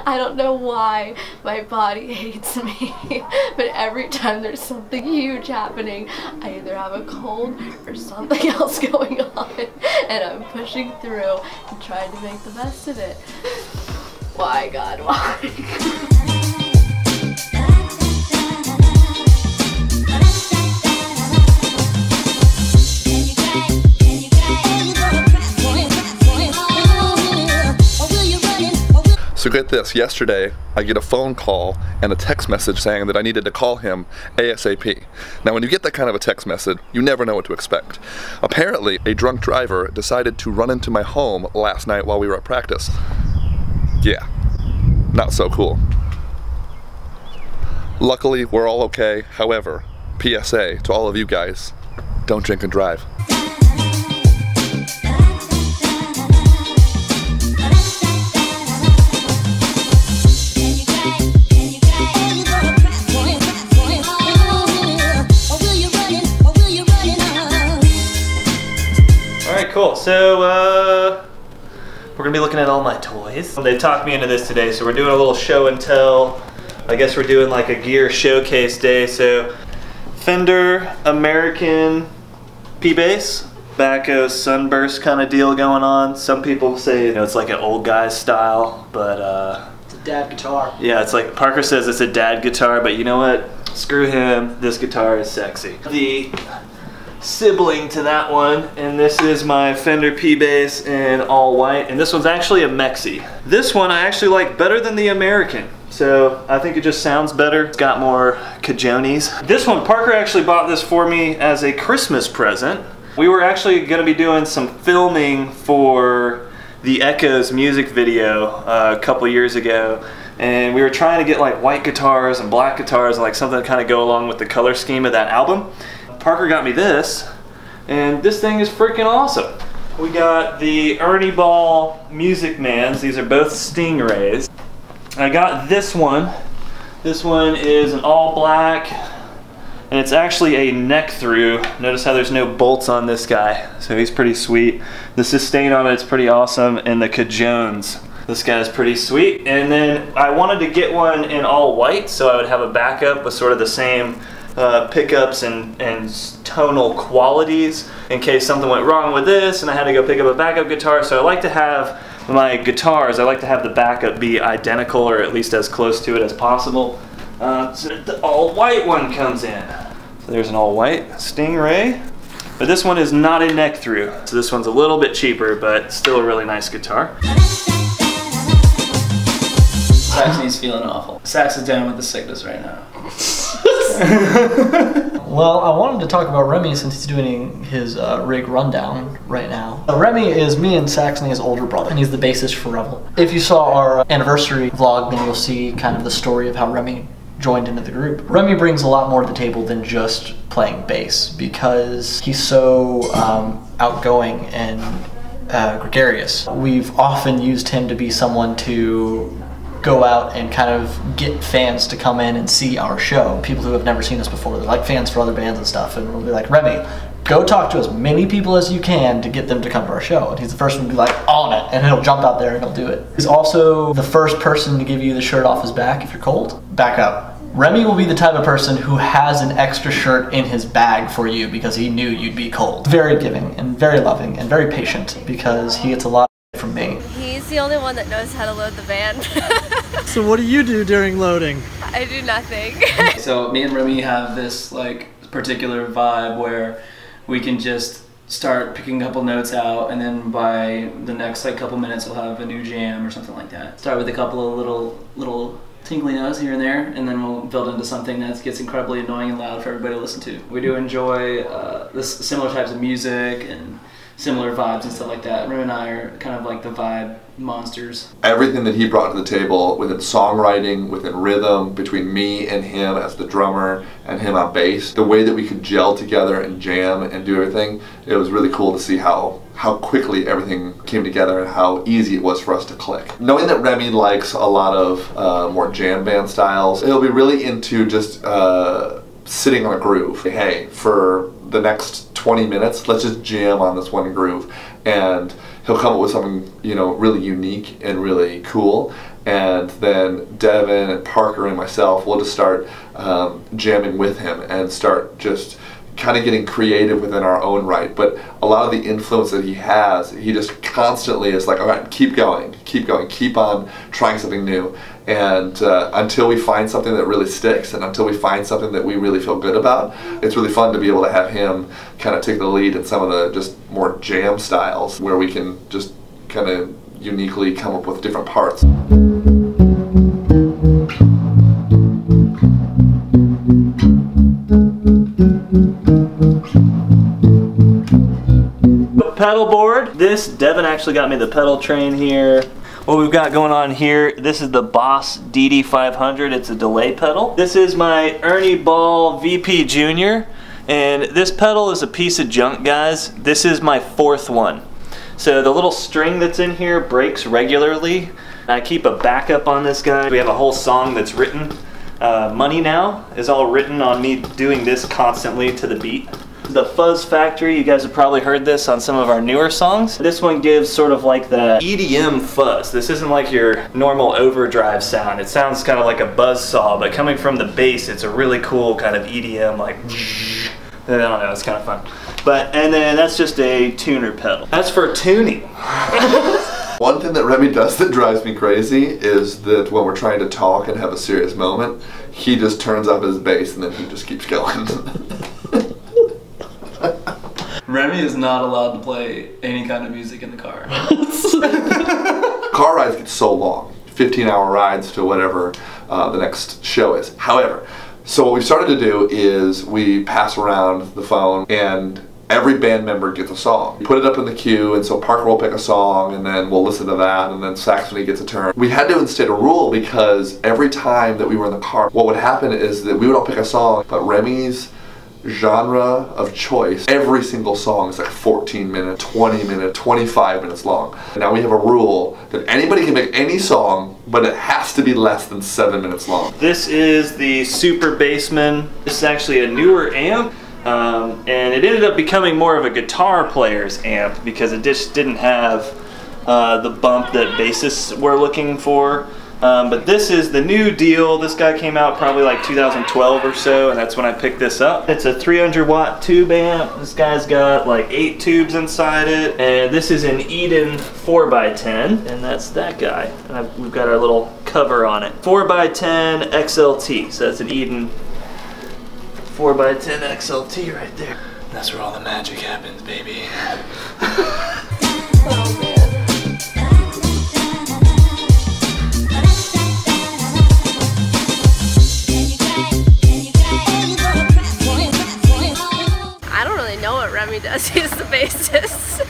I don't know why my body hates me, but every time there's something huge happening, I either have a cold or something else going on, and I'm pushing through and trying to make the best of it. Why, God, why? So get this, yesterday I get a phone call and a text message saying that I needed to call him ASAP. Now when you get that kind of a text message, you never know what to expect. Apparently, a drunk driver decided to run into my home last night while we were at practice. Yeah, not so cool. Luckily, we're all okay. However, PSA to all of you guys, don't drink and drive. Cool, so we're gonna be looking at all my toys. They talked me into this today, so we're doing a little show and tell. I guess we're doing like a gear showcase day. So Fender American P-Bass, Tobacco Sunburst kind of deal going on. Some people say, you know, it's like an old guy style, but it's a dad guitar. Yeah, it's like Parker says it's a dad guitar, but you know what? Screw him. This guitar is sexy. The sibling to that one, and this is my Fender P-Bass in all white, and this one's actually a Mexi. This one I actually like better than the American, so I think it just sounds better. It's got more cajones. This one, Parker actually bought this for me as a Christmas present. We were actually going to be doing some filming for the Echoes music video a couple years ago, and we were trying to get like white guitars and black guitars and like something to kind of go along with the color scheme of that album. Parker got me this, and this thing is freaking awesome. We got the Ernie Ball Music Mans. These are both Stingrays. I got this one. This one is an all black, and it's actually a neck through. Notice how there's no bolts on this guy, so he's pretty sweet. The sustain on it's pretty awesome, and the cajones. This guy's pretty sweet. And then I wanted to get one in all white, so I would have a backup with sort of the same pickups and tonal qualities in case something went wrong with this and I had to go pick up a backup guitar. So I like to have my guitars, I like to have the backup be identical or at least as close to it as possible. So the all white one comes in. So there's an all white Stingray, but this one is not a neck through. So this one's a little bit cheaper, but still a really nice guitar. Saxony's feeling awful. Sax is down with the sickness right now. Well, I wanted to talk about Remi since he's doing his rig rundown right now. Remi is me and Saxony's older brother, and he's the bassist for Revel. If you saw our anniversary vlog, then you'll see kind of the story of how Remi joined into the group. Remi brings a lot more to the table than just playing bass because he's so outgoing and gregarious. We've often used him to be someone to go out and kind of get fans to come in and see our show. People who have never seen us before, they're like fans for other bands and stuff, and we'll be like, Remi, go talk to as many people as you can to get them to come to our show. And he's the first one to be like, on it, and he'll jump out there and he'll do it. He's also the first person to give you the shirt off his back if you're cold. Back up. Remi will be the type of person who has an extra shirt in his bag for you because he knew you'd be cold. Very giving and very loving and very patient because he gets a lot from me. He's the only one that knows how to load the van. So what do you do during loading? I do nothing. So me and Remi have this like particular vibe where we can just start picking a couple notes out, and then by the next like couple minutes we'll have a new jam or something like that. Start with a couple of little tinkly notes here and there, and then we'll build into something that gets incredibly annoying and loud for everybody to listen to. We do enjoy similar types of music and similar vibes and stuff like that. Remi and I are kind of like the vibe monsters. Everything that he brought to the table within songwriting, within rhythm, between me and him as the drummer and him on bass, the way that we could gel together and jam and do everything, it was really cool to see how quickly everything came together and how easy it was for us to click. Knowing that Remi likes a lot of more jam band styles, he'll be really into just sitting on a groove. Hey, for the next 20 minutes, let's just jam on this one groove. And he'll come up with something, you know, really unique and really cool. and then Devin and Parker and myself will just start jamming with him and start just kind of getting creative within our own right. But a lot of the influence that he has, he just constantly is like, all right, keep going, keep on trying something new. And until we find something that really sticks, and until we find something that we really feel good about, it's really fun to be able to have him kind of take the lead in some of the just more jam styles where we can just kind of uniquely come up with different parts. Pedal board. This, Devin actually got me the pedal train here. What we've got going on here, this is the Boss DD500. It's a delay pedal. This is my Ernie Ball VP Junior, and this pedal is a piece of junk, guys. This is my 4th one. So the little string that's in here breaks regularly. I keep a backup on this guy. We have a whole song that's written. Money Now is all written on me doing this constantly to the beat. The Fuzz Factory, you guys have probably heard this on some of our newer songs. This one gives sort of like the EDM fuzz. This isn't like your normal overdrive sound. It sounds kind of like a buzz saw, but coming from the bass, it's a really cool kind of EDM, like, I don't know, it's kind of fun. And then that's just a tuner pedal. That's for tuning. One thing that Remi does that drives me crazy is that when we're trying to talk and have a serious moment, he just turns up his bass and then he just keeps going. Remi is not allowed to play any kind of music in the car. Car rides get so long, 15-hour rides to whatever the next show is. However, so what we started to do is we pass around the phone and every band member gets a song. We put it up in the queue, and so Parker will pick a song and then we'll listen to that, and then Saxony gets a turn. We had to instate a rule because every time that we were in the car, what would happen is that we would all pick a song, but Remi's genre of choice, every single song is like 14 minutes, 20 minutes, 25 minutes long. Now we have a rule that anybody can make any song, but it has to be less than 7 minutes long. This is the Super Bassman. This is actually a newer amp, and it ended up becoming more of a guitar player's amp because it just didn't have the bump that bassists were looking for. But this is the new deal. This guy came out probably like 2012 or so, and that's when I picked this up. It's a 300-watt tube amp. This guy's got like 8 tubes inside it, and this is an Eden 4x10, and that's that guy. And we've got our little cover on it. 4x10 XLT, so that's an Eden 4x10 XLT right there. That's where all the magic happens, baby. Oh, man. Remi does. He's the bassist.